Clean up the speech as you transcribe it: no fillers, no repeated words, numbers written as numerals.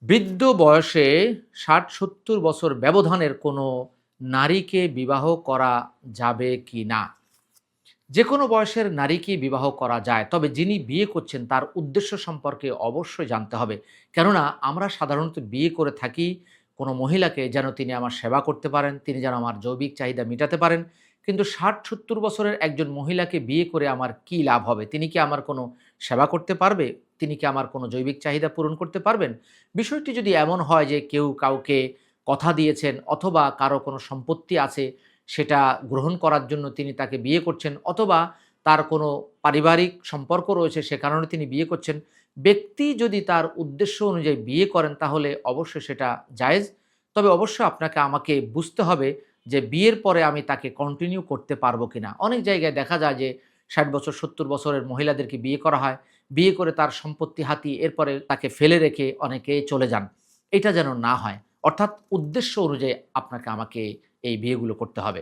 বৃদ্ধ বয়সে ৬০-৭০ বছর ব্যবধানের কোনো নারীকে বিবাহ করা যাবে কি না? যেকোনো বয়সের নারীকেই বিবাহ করা যায়। তবে যিনি বিয়ে করছেন তার উদ্দেশ্য সম্পর্কে অবশ্যই জানতে হবে। কেননা আমরা সাধারণত বিয়ে করে থাকি কোনো মহিলাকে যেন তিনি আমার সেবা করতে পারেন, তিনি যেন আমার জৈবিক চাহিদা মেটাতে পারেন। কিন্তু ৬০-৭০ বছরের একজন মহিলাকে বিয়ে করে আমার কি লাভ হবে? তিনি কি আমার কোনো সেবা করতে পারবে? তিনি কি আমার কোনো জৈবিক চাহিদা পূরণ করতে পারবেন? বিষয়টি যদি এমন হয় যে কেউ কাউকে কথা দিয়েছেন অথবা কারো কোনো সম্পত্তি আছে সেটা গ্রহণ করার জন্য তিনি তাকে বিয়ে করছেন, অথবা তার কোনো পারিবারিক সম্পর্ক রয়েছে সে কারণে তিনি বিয়ে করছেন। ব্যক্তি যদি তার উদ্দেশ্য অনুযায়ী বিয়ে করেন তাহলে অবশ্যই সেটা জায়েজ। তবে অবশ্যই আপনাকে আমাকে বুঝতে হবে যে বিয়ের পরে আমি তাকে কন্টিনিউ করতে পারবো কিনা। অনেক জায়গায় দেখা যায় যে ৬০ বছর ৭০ বছরের মহিলাদেরকে বিয়ে করা হয়। বিয়ে করে তার সম্পত্তি হাতিয়ে এরপরে তাকে ফেলে রেখে অনেকে চলে যান। এটা যেন না হয়। অর্থাৎ উদ্দেশ্য অনুযায়ী আপনাকে আমাকে এই বিয়েগুলো করতে হবে।